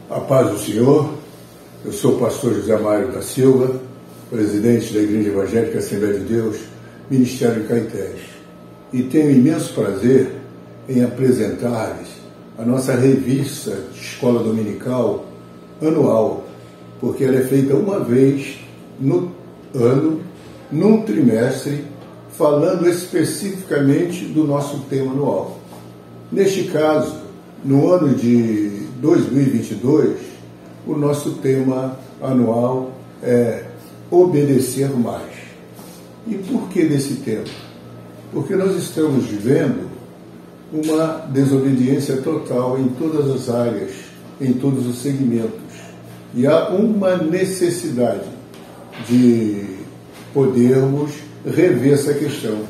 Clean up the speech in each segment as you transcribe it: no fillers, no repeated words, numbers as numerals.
A paz do Senhor, eu sou o pastor José Mário da Silva, presidente da Igreja Evangélica Assembleia de Deus, Ministério de Caetés, e tenho imenso prazer em apresentar-lhes a nossa revista de escola dominical anual, porque ela é feita uma vez no ano, num trimestre, falando especificamente do nosso tema anual. Neste caso, no ano de 2022, o nosso tema anual é obedecer mais. E por que desse tema? Porque nós estamos vivendo uma desobediência total em todas as áreas, em todos os segmentos. E há uma necessidade de podermos rever essa questão,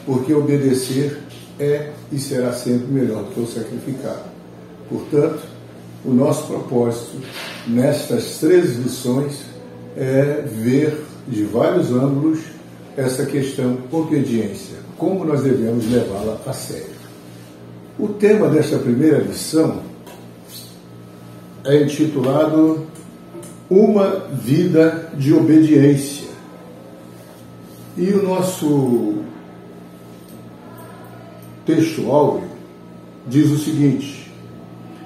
porque obedecer é e será sempre melhor do que o sacrificar. Portanto, o nosso propósito nestas 13 lições é ver de vários ângulos essa questão obediência, como nós devemos levá-la a sério. O tema desta primeira lição é intitulado Uma Vida de Obediência. E o nosso texto áureo diz o seguinte: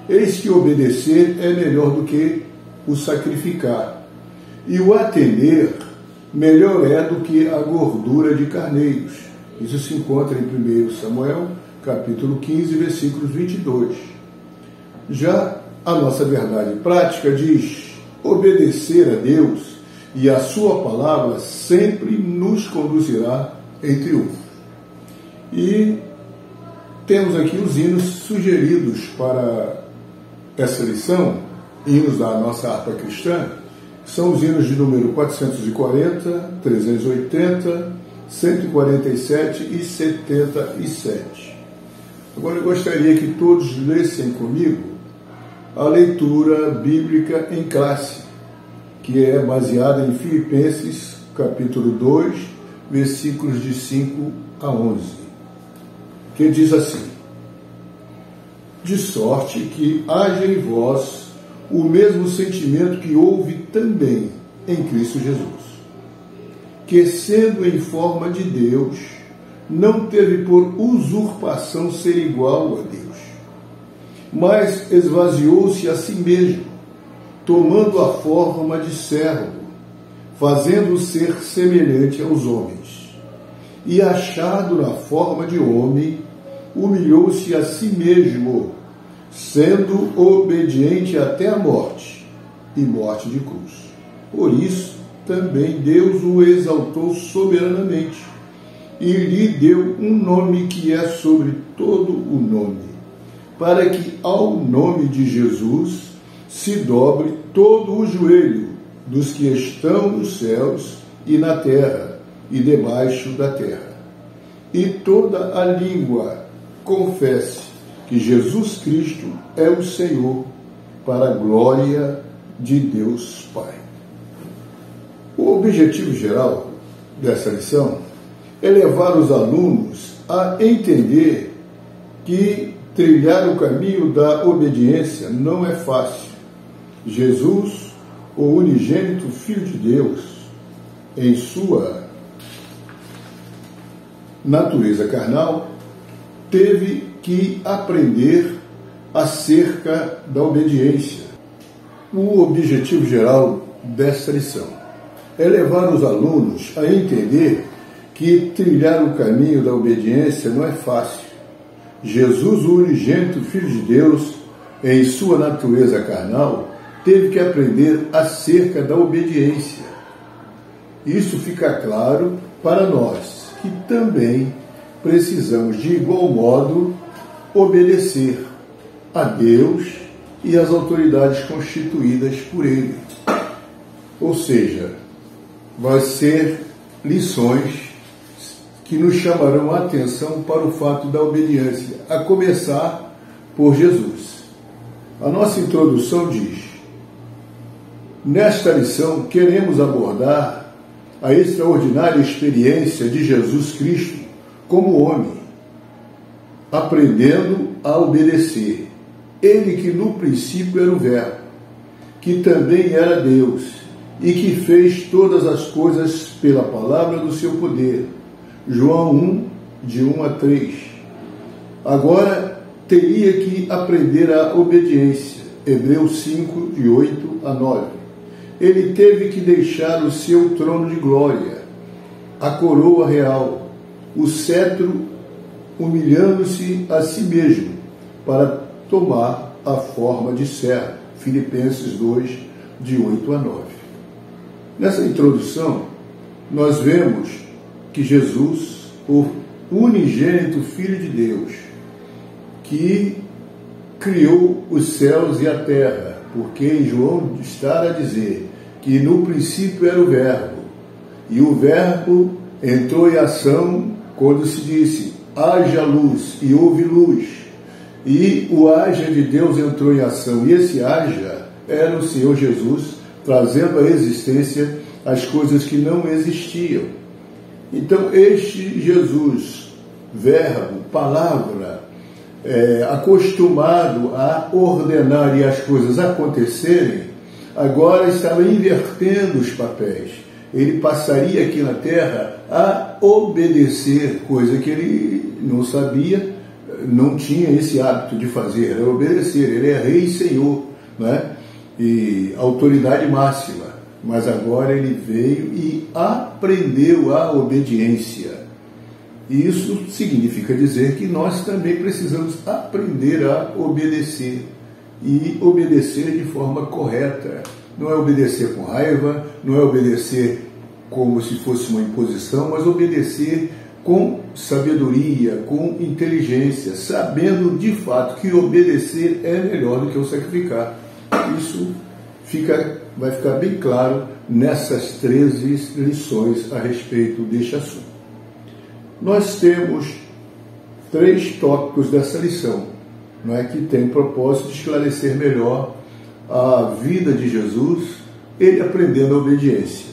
eis que obedecer é melhor do que o sacrificar, e o atender melhor é do que a gordura de carneiros. Isso se encontra em 1 Samuel, capítulo 15, versículos 22. Já a nossa verdade prática diz: obedecer a Deus e a sua palavra sempre nos conduzirá em triunfo. E temos aqui os hinos sugeridos para essa lição, hinos da nossa harpa cristã, que são os hinos de número 440, 380, 147 e 77. Agora eu gostaria que todos lessem comigo a leitura bíblica em classe, que é baseada em Filipenses, capítulo 2, versículos de 5 a 11, que diz assim: de sorte que haja em vós o mesmo sentimento que houve também em Cristo Jesus, que, sendo em forma de Deus, não teve por usurpação ser igual a Deus, mas esvaziou-se a si mesmo, tomando a forma de servo, fazendo ser semelhante aos homens. E achado na forma de homem, humilhou-se a si mesmo, sendo obediente até a morte, e morte de cruz. Por isso, também Deus o exaltou soberanamente, e lhe deu um nome que é sobre todo o nome, para que ao nome de Jesus se dobre todo o joelho dos que estão nos céus e na terra e debaixo da terra, e toda a língua confesse que Jesus Cristo é o Senhor, para a glória de Deus Pai. O objetivo geral dessa lição é levar os alunos a entender que trilhar o caminho da obediência não é fácil. Jesus, o unigênito Filho de Deus, em sua natureza carnal, teve que aprender acerca da obediência. O objetivo geral desta lição é levar os alunos a entender que trilhar o caminho da obediência não é fácil. Jesus, o unigênito Filho de Deus, em sua natureza carnal, teve que aprender acerca da obediência. Isso fica claro para nós, que também precisamos, de igual modo, obedecer a Deus e às autoridades constituídas por Ele. Ou seja, vai ser lições que nos chamarão a atenção para o fato da obediência, a começar por Jesus. A nossa introdução diz: nesta lição queremos abordar a extraordinária experiência de Jesus Cristo como homem, aprendendo a obedecer. Ele que no princípio era o Verbo, que também era Deus, e que fez todas as coisas pela palavra do seu poder. João 1, de 1 a 3. Agora teria que aprender a obediência. Hebreus 5, de 8 a 9. Ele teve que deixar o seu trono de glória, a coroa real, o cetro, humilhando-se a si mesmo, para tomar a forma de servo. Filipenses 2, de 8 a 9. Nessa introdução, nós vemos que Jesus, o unigênito Filho de Deus, que criou os céus e a terra, porque em João está a dizer que no princípio era o Verbo, e o Verbo entrou em ação quando se disse, haja luz, e houve luz. E o haja de Deus entrou em ação, e esse haja era o Senhor Jesus, trazendo à existência as coisas que não existiam. Então, este Jesus, Verbo, Palavra, acostumado a ordenar e as coisas acontecerem, agora estava invertendo os papéis. Ele passaria aqui na terra a obedecer, coisa que ele não sabia, não tinha esse hábito de fazer, era obedecer. Ele é rei e senhor, né? E autoridade máxima, mas agora ele veio e aprendeu a obediência. E isso significa dizer que nós também precisamos aprender a obedecer, e obedecer de forma correta. Não é obedecer com raiva, não é obedecer como se fosse uma imposição, mas obedecer com sabedoria, com inteligência, sabendo de fato que obedecer é melhor do que o sacrificar. Isso vai ficar bem claro nessas 13 lições a respeito deste assunto. Nós temos 3 tópicos dessa lição, não é, que tem o propósito de esclarecer melhor a vida de Jesus, ele aprendendo a obediência.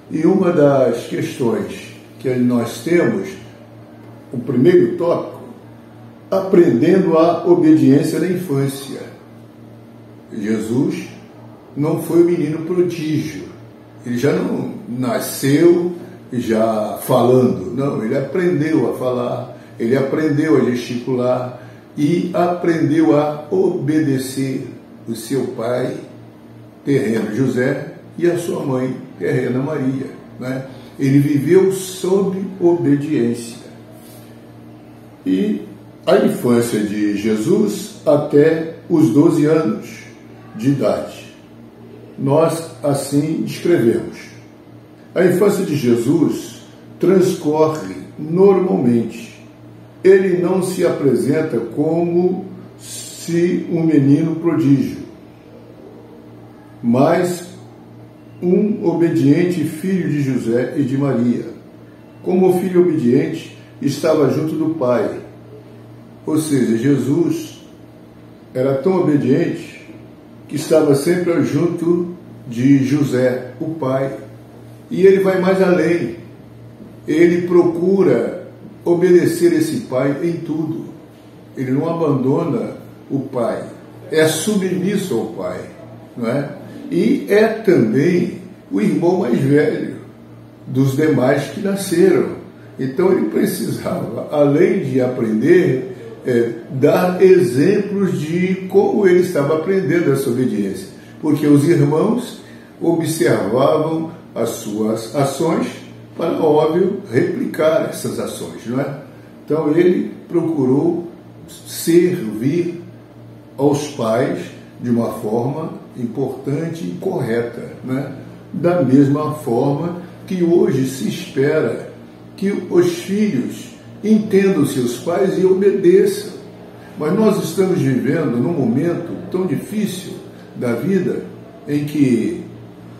E uma das questões que nós temos, o primeiro tópico, aprendendo a obediência na infância. Jesus não foi um menino prodígio, ele já não nasceu já falando, não, ele aprendeu a falar, ele aprendeu a gesticular e aprendeu a obedecer o seu pai terreno José e a sua mãe terrena Maria, né? Ele viveu sob obediência. E a infância de Jesus até os 12 anos de idade. Nós assim descrevemos. A infância de Jesus transcorre normalmente. Ele não se apresenta como se um menino prodígio, mas um obediente filho de José e de Maria. Como o filho obediente, estava junto do Pai. Ou seja, Jesus era tão obediente que estava sempre junto de José, o Pai. E ele vai mais além. Ele procura obedecer esse Pai em tudo. Ele não abandona o Pai. É submisso ao Pai, não é? E é também o irmão mais velho dos demais que nasceram. Então ele precisava, além de aprender, dar exemplos de como ele estava aprendendo essa obediência. Porque os irmãos observavam as suas ações para, óbvio, replicar essas ações, não é? Então ele procurou servir aos pais de uma forma importante e correta, né? Da mesma forma que hoje se espera que os filhos entendam seus pais e obedeçam. Mas nós estamos vivendo num momento tão difícil da vida em que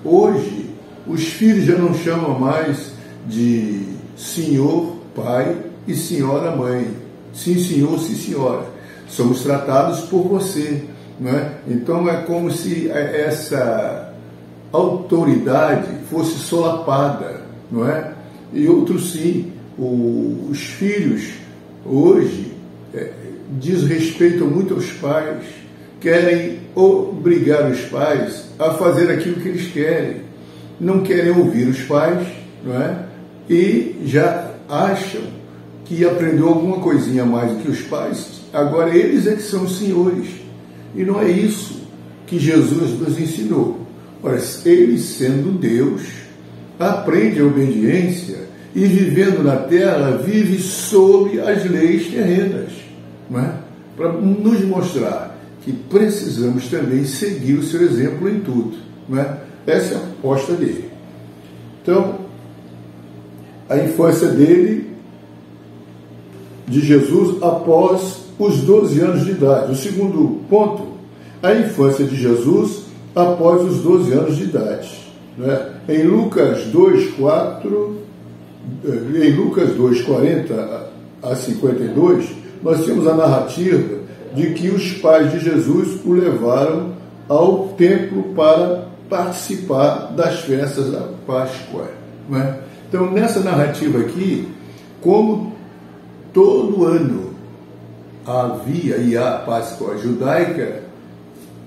hoje os filhos já não chamam mais de senhor pai e senhora mãe. Sim, senhor, sim, senhora. Somos tratados por você, não é? Então é como se essa autoridade fosse solapada, não é? E outros sim, os filhos hoje desrespeitam muito aos pais, querem obrigar os pais a fazer aquilo que eles querem. Não querem ouvir os pais, não é? E já acham que aprendeu alguma coisinha a mais do que os pais, agora eles é que são os senhores. E não é isso que Jesus nos ensinou. Ora, ele sendo Deus, aprende a obediência e vivendo na terra, vive sob as leis terrenas, não é? Para nos mostrar que precisamos também seguir o seu exemplo em tudo, não é? Essa é a proposta dele. Então, a infância dele, de Jesus, após os 12 anos de idade. O segundo ponto, a infância de Jesus após os 12 anos de idade. Não é? Em Lucas 2, 40 a 52, nós temos a narrativa de que os pais de Jesus o levaram ao templo para participar das festas da Páscoa. Não é? Então, nessa narrativa aqui, como todo ano havia e há Páscoa judaica,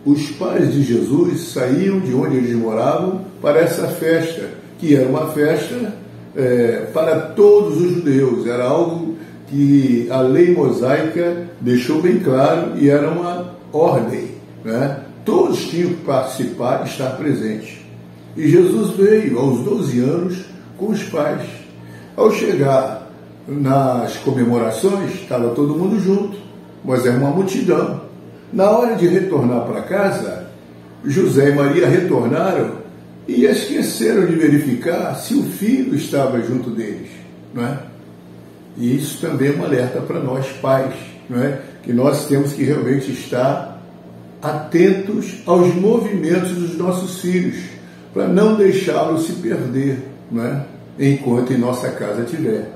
os pais de Jesus saíam de onde eles moravam para essa festa, que era uma festa para todos os judeus, era algo que a lei mosaica deixou bem claro e era uma ordem, né? Todos tinham que participar e estar presentes. E Jesus veio aos 12 anos com os pais. Ao chegar nas comemorações, estava todo mundo junto, mas era uma multidão. Na hora de retornar para casa, José e Maria retornaram e esqueceram de verificar se o filho estava junto deles, não é? E isso também é um alerta para nós pais, não é? Que nós temos que realmente estar atentos aos movimentos dos nossos filhos, para não deixá-los se perder, não é? Enquanto em nossa casa estiver.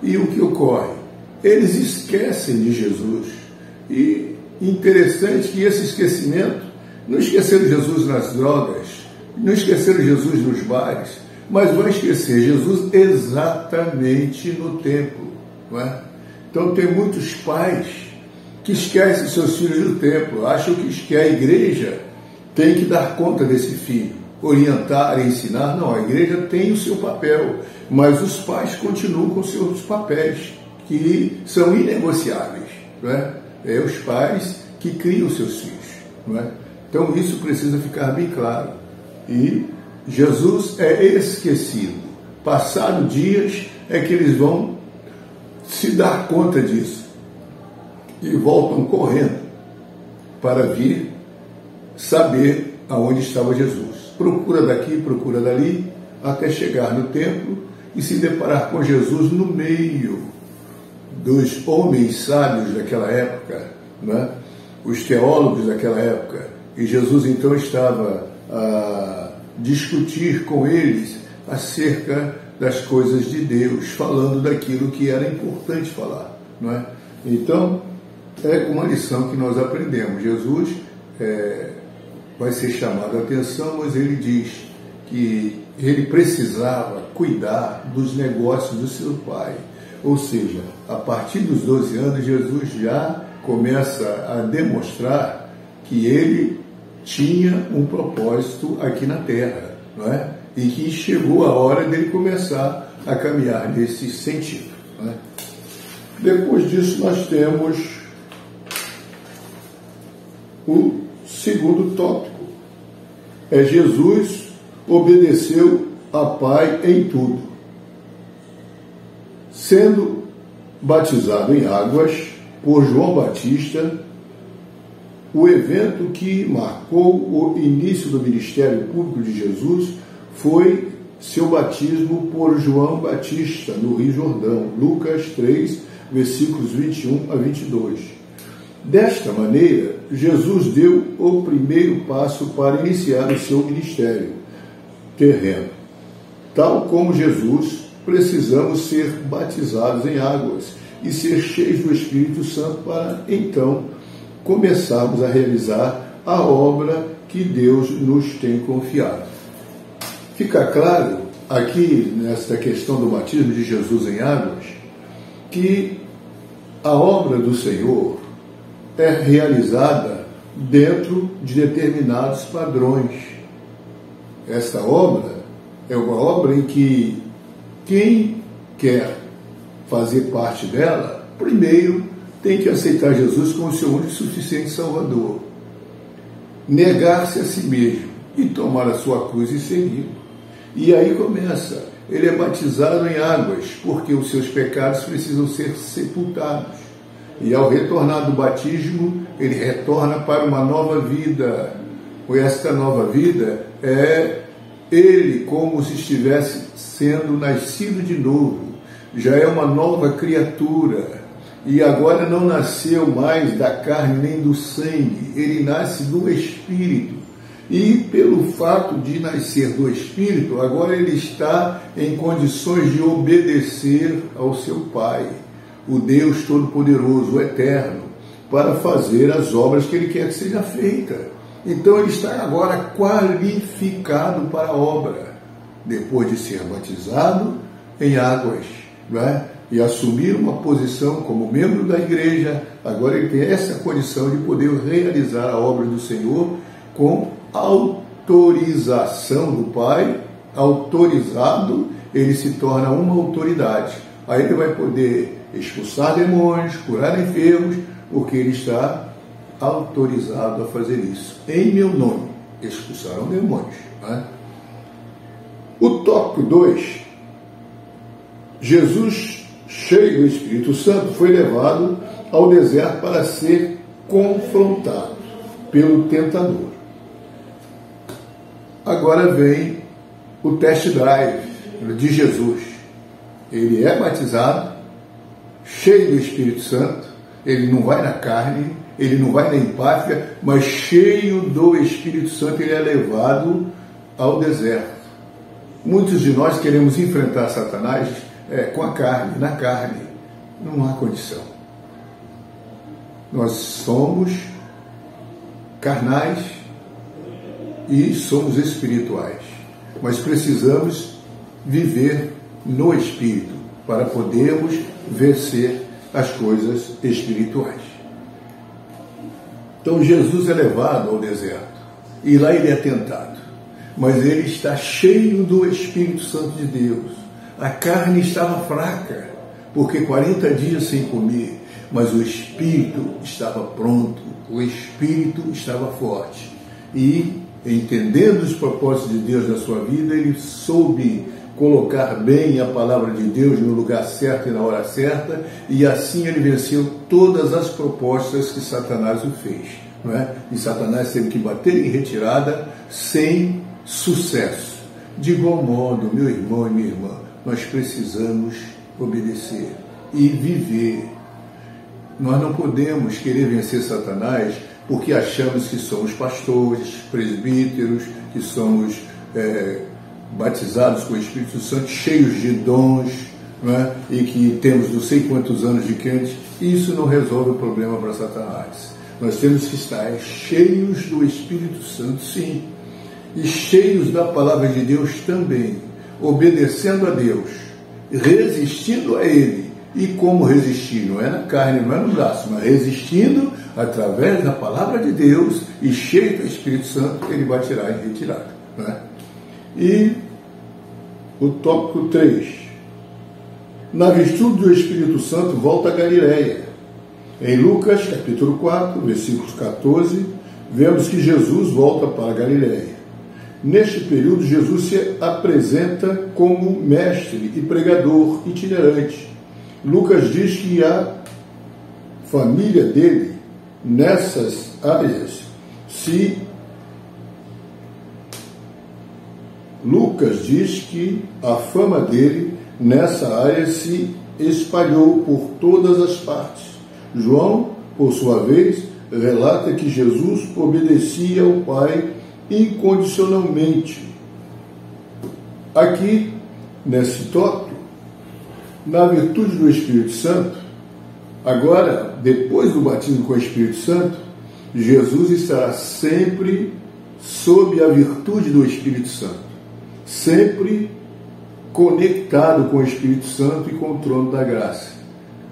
E o que ocorre? Eles esquecem de Jesus. E interessante que esse esquecimento, não esqueceram Jesus nas drogas, não esqueceram Jesus nos bares, mas vão esquecer Jesus exatamente no templo, não é? Então tem muitos pais que esquecem seus filhos do templo, acham que a igreja tem que dar conta desse filho, orientar, ensinar. Não, a igreja tem o seu papel, mas os pais continuam com seus papéis, que são inegociáveis, não é? É os pais que criam seus filhos, não é? Então isso precisa ficar bem claro. E Jesus é esquecido. Passados dias é que eles vão se dar conta disso e voltam correndo para vir saber aonde estava Jesus. Procura daqui, procura dali, até chegar no templo e se deparar com Jesus no meio dos homens sábios daquela época, né? Os teólogos daquela época. E Jesus então estava a discutir com eles acerca das coisas de Deus, falando daquilo que era importante falar, não é? Então, é uma lição que nós aprendemos. Jesus vai ser chamado a atenção, mas ele diz que ele precisava cuidar dos negócios do seu pai. Ou seja, a partir dos 12 anos, Jesus já começa a demonstrar que ele tinha um propósito aqui na terra, não é? E que chegou a hora dele começar a caminhar nesse sentido, não é? Depois disso, nós temos o segundo tópico. Jesus obedeceu a Pai em tudo. Sendo batizado em águas por João Batista, o evento que marcou o início do ministério público de Jesus foi seu batismo por João Batista no Rio Jordão, Lucas 3, versículos 21 a 22. Desta maneira, Jesus deu o primeiro passo para iniciar o seu ministério terreno. Tal como Jesus, precisamos ser batizados em águas e ser cheios do Espírito Santo para, então, começarmos a realizar a obra que Deus nos tem confiado. Fica claro aqui, nesta questão do batismo de Jesus em águas, que a obra do Senhor é realizada dentro de determinados padrões. Esta obra é uma obra em que quem quer fazer parte dela, primeiro tem que aceitar Jesus como seu único e suficiente Salvador, negar-se a si mesmo e tomar a sua cruz e seguir. E aí começa, ele é batizado em águas, porque os seus pecados precisam ser sepultados. E ao retornar do batismo, ele retorna para uma nova vida. E esta nova vida é ele como se estivesse sendo nascido de novo. Já é uma nova criatura. E agora não nasceu mais da carne nem do sangue. Ele nasce do Espírito. E pelo fato de nascer do Espírito, agora ele está em condições de obedecer ao seu Pai, o Deus Todo-Poderoso, o Eterno, para fazer as obras que ele quer que seja feita. Então ele está agora qualificado para a obra, depois de ser batizado em águas, não é? E assumir uma posição como membro da igreja. Agora ele tem essa condição de poder realizar a obra do Senhor com autorização do Pai. Autorizado, ele se torna uma autoridade. Aí ele vai poder expulsar demônios, curar enfermos, porque ele está autorizado a fazer isso. Em meu nome, expulsarão demônios. Né? O tópico 2, Jesus, cheio do Espírito Santo, foi levado ao deserto para ser confrontado pelo tentador. Agora vem o test drive de Jesus. Ele é batizado, cheio do Espírito Santo, ele não vai na carne, ele não vai na empáfia, mas cheio do Espírito Santo, ele é levado ao deserto. Muitos de nós queremos enfrentar Satanás com a carne, na carne. Não há condição. Nós somos carnais e somos espirituais, mas precisamos viver no Espírito para podermos vencer as coisas espirituais. Então Jesus é levado ao deserto e lá ele é tentado, mas ele está cheio do Espírito Santo de Deus. A carne estava fraca, porque 40 dias sem comer, mas o Espírito estava pronto, o Espírito estava forte. E, entendendo os propósitos de Deus na sua vida, ele soube colocar bem a palavra de Deus no lugar certo e na hora certa, e assim ele venceu todas as propostas que Satanás o fez. Não é? E Satanás teve que bater em retirada sem sucesso. De igual modo, meu irmão e minha irmã, nós precisamos obedecer e viver. Nós não podemos querer vencer Satanás porque achamos que somos pastores, presbíteros, que somos batizados com o Espírito Santo, cheios de dons, não é? E que temos não sei quantos anos de crente. Isso não resolve o problema para Satanás. Nós temos que estar cheios do Espírito Santo, sim, e cheios da palavra de Deus também, obedecendo a Deus, resistindo a Ele. E como resistir? Não é na carne, não é no braço, mas resistindo através da palavra de Deus e cheio do Espírito Santo, Ele vai tirar em retirada. Não é? E o tópico 3. Na virtude do Espírito Santo, volta a Galileia. Em Lucas, capítulo 4, versículos 14, vemos que Jesus volta para a Galileia. Neste período, Jesus se apresenta como mestre e pregador itinerante. Lucas diz que a família dele, nessas áreas, Lucas diz que a fama dele nessa área se espalhou por todas as partes. João, por sua vez, relata que Jesus obedecia ao Pai incondicionalmente. Aqui, nesse tópico, na virtude do Espírito Santo, agora, depois do batismo com o Espírito Santo, Jesus estará sempre sob a virtude do Espírito Santo, sempre conectado com o Espírito Santo e com o trono da graça.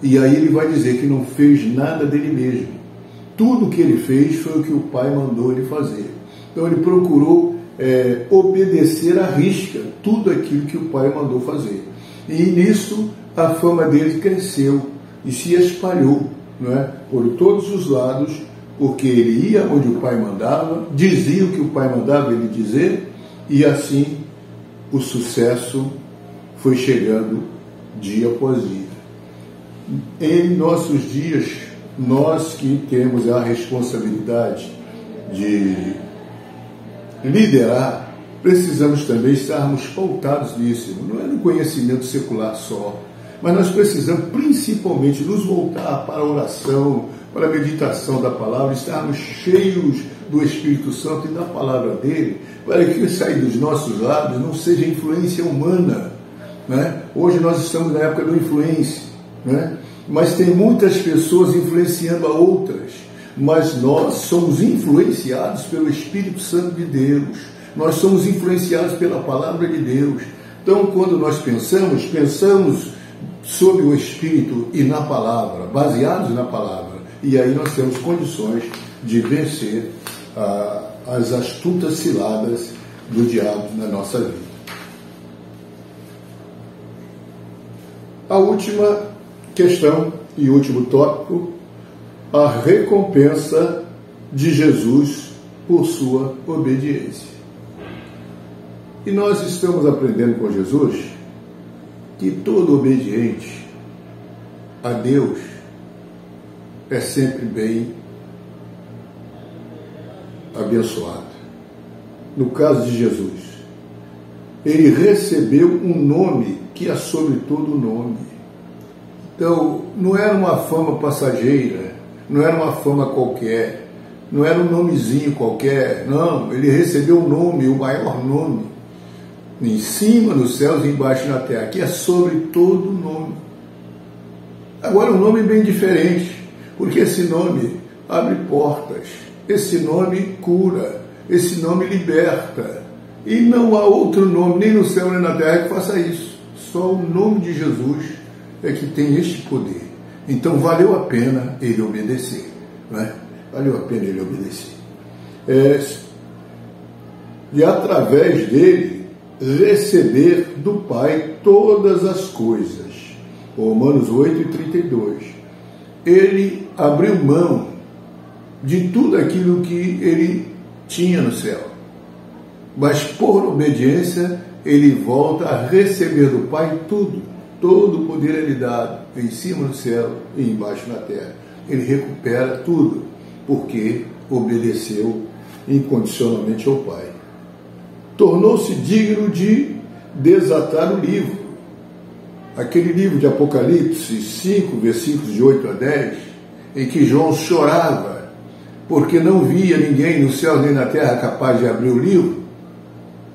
E aí ele vai dizer que não fez nada dele mesmo, tudo que ele fez foi o que o Pai mandou ele fazer. Então ele procurou obedecer à risca tudo aquilo que o Pai mandou fazer. E nisso a fama dele cresceu e se espalhou, não é? Por todos os lados, porque ele ia onde o Pai mandava, dizia o que o Pai mandava ele dizer, e assim o sucesso foi chegando dia após dia. Em nossos dias, nós que temos a responsabilidade de liderar, precisamos também estarmos pautados nisso. Não é no conhecimento secular só, mas nós precisamos principalmente nos voltar para a oração, para a meditação da palavra, estarmos cheios do Espírito Santo e da palavra dele, para que o que sair dos nossos lábios não seja influência humana, né? Hoje nós estamos na época do influência, né? Mas tem muitas pessoas influenciando a outras, mas nós somos influenciados pelo Espírito Santo de Deus, nós somos influenciados pela palavra de Deus. Então, quando nós pensamos sobre o Espírito e na palavra, baseados na palavra, e aí nós temos condições de vencer as astutas ciladas do diabo na nossa vida. A última questão e último tópico, a recompensa de Jesus por sua obediência. E nós estamos aprendendo com Jesus que todo obediente a Deus é sempre bem abençoado. No caso de Jesus, ele recebeu um nome que é sobre todo nome. Então, não era uma fama passageira, não era uma fama qualquer, não era um nomezinho qualquer, não, ele recebeu um nome, o maior nome, em cima nos céus e embaixo na terra, que é sobre todo nome. Agora, um nome bem diferente, porque esse nome abre portas, esse nome cura, esse nome liberta, e não há outro nome, nem no céu nem na terra, que faça isso. Só o nome de Jesus é que tem este poder. Então valeu a pena ele obedecer, não é? Valeu a pena ele obedecer. E através dele receber do Pai todas as coisas. Romanos 8:32. Ele abriu mão de tudo aquilo que ele tinha no céu, mas por obediência ele volta a receber do Pai tudo. Todo o poder é lhe dado, em cima do céu e embaixo na terra. Ele recupera tudo, porque obedeceu incondicionalmente ao Pai. Tornou-se digno de desatar o livro. Aquele livro de Apocalipse 5, versículos de 8 a 10, em que João chorava, porque não via ninguém no céu nem na terra capaz de abrir o livro.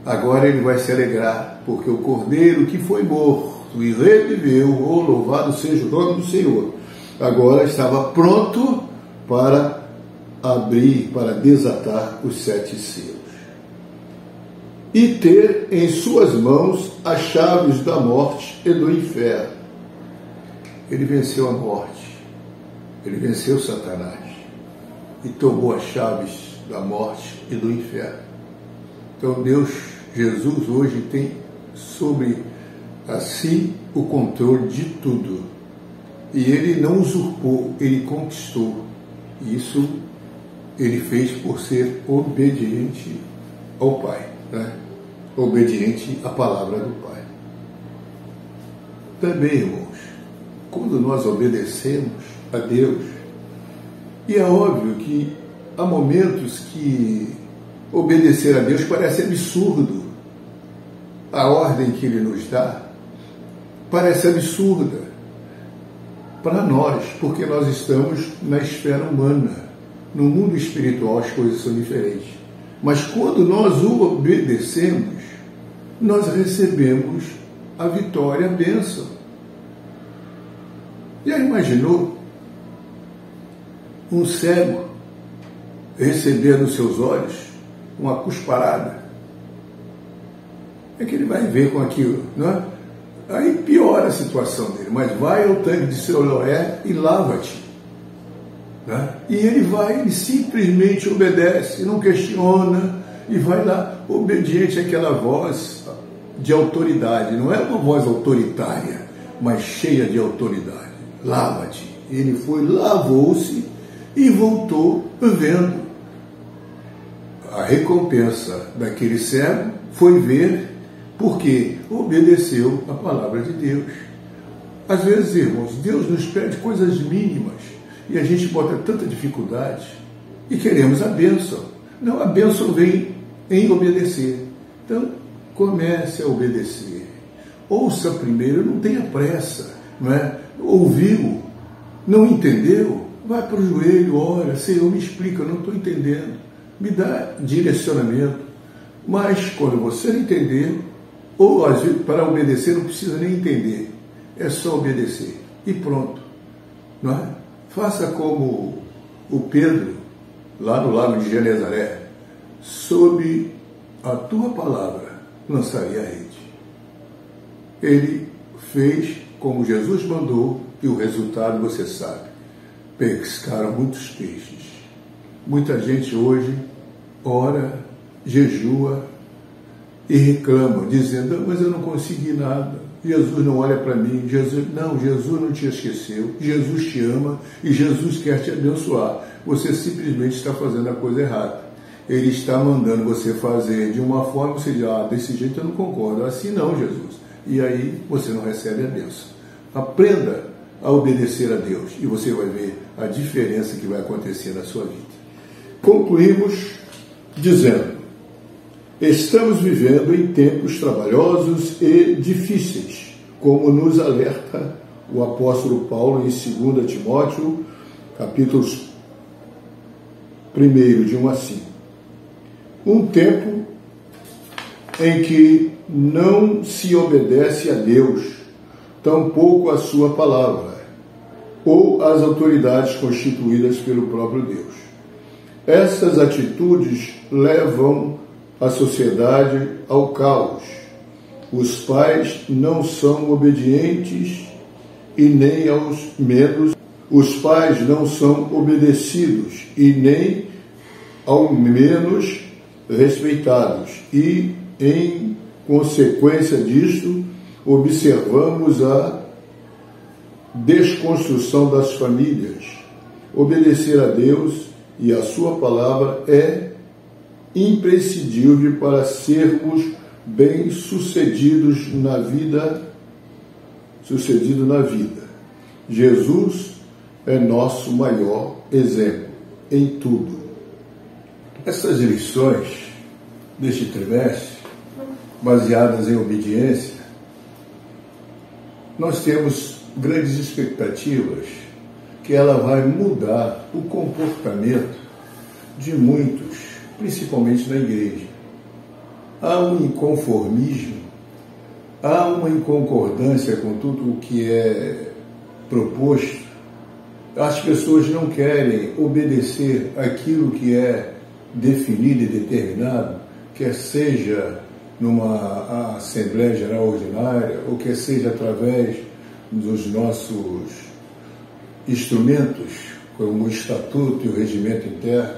Agora ele vai se alegrar, porque o Cordeiro que foi morto e reviveu, oh, louvado seja o nome do Senhor, agora estava pronto para abrir, para desatar os 7 selos. E ter em suas mãos as chaves da morte e do inferno. Ele venceu a morte, ele venceu Satanás e tomou as chaves da morte e do inferno. Então Jesus hoje tem sobre a si o controle de tudo. E ele não usurpou, ele conquistou. Isso ele fez por ser obediente ao Pai, né? Obediente à palavra do Pai. Também, irmãos, quando nós obedecemos a Deus, e é óbvio que há momentos que obedecer a Deus parece absurdo, a ordem que Ele nos dá parece absurda para nós, porque nós estamos na esfera humana. No mundo espiritual as coisas são diferentes. Mas quando nós o obedecemos, nós recebemos a vitória, a bênção. Já imaginou um cego receber nos seus olhos uma cusparada? É que ele vai ver com aquilo, não é? Aí piora a situação dele, mas vai ao tanque de Siloé e lava-te. né? E ele simplesmente obedece, não questiona, e vai lá, obediente àquela voz de autoridade. Não é uma voz autoritária, mas cheia de autoridade. Lava-te. Ele foi, lavou-se e voltou vendo. A recompensa daquele cego foi ver, porque obedeceu a palavra de Deus. Às vezes, irmãos, Deus nos pede coisas mínimas e a gente bota tanta dificuldade e queremos a bênção. Não, a bênção vem em obedecer. Então, comece a obedecer. Ouça primeiro, não tenha pressa, não é? Ouviu, não entendeu? Vai para o joelho, ora, Senhor, me explica, eu não estou entendendo. Me dá direcionamento. Mas quando você não entender, ou às vezes para obedecer não precisa nem entender, é só obedecer e pronto, não é? Faça como o Pedro, lá no lago de Genezaré: sob a tua palavra lançaria a rede. Ele fez como Jesus mandou e o resultado você sabe. Pescaram muitos peixes. Muita gente hoje ora, jejua e reclama, dizendo: mas eu não consegui nada, Jesus não olha para mim. Jesus não te esqueceu, Jesus te ama e Jesus quer te abençoar. Você simplesmente está fazendo a coisa errada. Ele está mandando você fazer de uma forma, você diz: desse jeito eu não concordo, assim não, Jesus. E aí você não recebe a bênção. Aprenda a obedecer a Deus e você vai ver a diferença que vai acontecer na sua vida. Concluímos dizendo: estamos vivendo em tempos trabalhosos e difíceis, como nos alerta o apóstolo Paulo em 2 Timóteo, capítulos 1, de 1 a 5. Um tempo em que não se obedece a Deus, tampouco a sua palavra, ou às autoridades constituídas pelo próprio Deus. Essas atitudes levam a sociedade ao caos. Os pais não são obedientes e nem aos menos. Os pais não são obedecidos e nem ao menos respeitados. E, em consequência disso, observamos a desconstrução das famílias. Obedecer a Deus e a sua palavra é imprescindível para sermos bem-sucedidos na vida. Jesus é nosso maior exemplo em tudo. Essas lições deste trimestre, baseadas em obediência, nós temos grandes expectativas que ela vai mudar o comportamento de muitos, principalmente na igreja. Há um inconformismo, há uma inconcordância com tudo o que é proposto. As pessoas não querem obedecer aquilo que é definido e determinado, quer seja numa Assembleia Geral Ordinária, ou quer seja através dos nossos instrumentos, como o Estatuto e o Regimento Interno.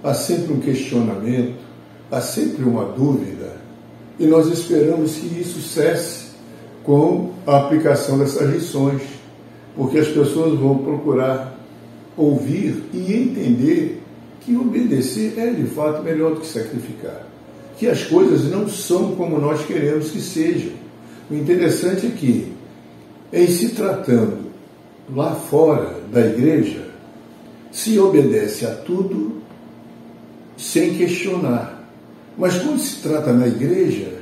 Há sempre um questionamento, há sempre uma dúvida, e nós esperamos que isso cesse com a aplicação dessas lições, porque as pessoas vão procurar ouvir e entender que obedecer é de fato melhor do que sacrificar, que as coisas não são como nós queremos que sejam. O interessante é que, em se tratando lá fora da igreja, se obedece a tudo sem questionar. Mas quando se trata na igreja,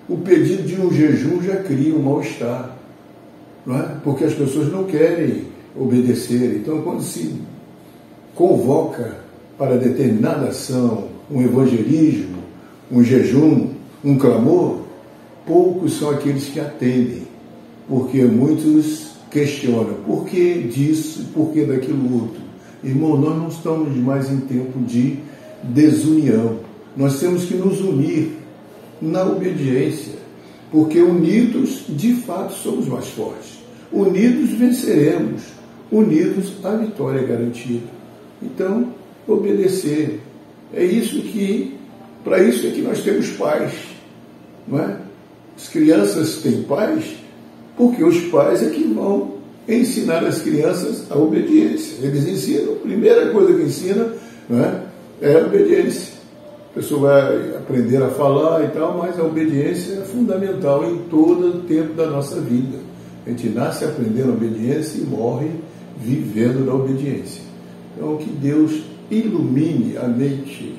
o pedido de um jejum já cria um mal-estar, não é? Porque as pessoas não querem obedecer. Então, quando se convoca para determinada ação, um evangelismo, um jejum, um clamor, poucos são aqueles que atendem, porque muitos questionam: por que disso, por que daquilo outro? Irmão, nós não estamos mais em tempo de desunião. Nós temos que nos unir na obediência, porque unidos, de fato, somos mais fortes. Unidos venceremos, unidos a vitória é garantida. Então, obedecer. É isso que, para isso é que nós temos pais, não é? As crianças têm pais porque os pais é que vão ensinar as crianças a obediência. Eles ensinam, a primeira coisa que ensinam, não é a obediência. A pessoa vai aprender a falar e tal, mas a obediência é fundamental em todo o tempo da nossa vida. A gente nasce aprendendo a obediência e morre vivendo na obediência. Então, que Deus ilumine a mente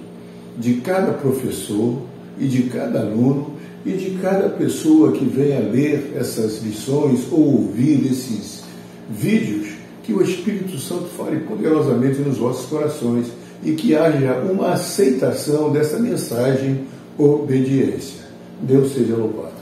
de cada professor e de cada aluno e de cada pessoa que venha ler essas lições ou ouvir esses vídeos, que o Espírito Santo fale poderosamente nos vossos corações e que haja uma aceitação dessa mensagem obediência. Deus seja louvado.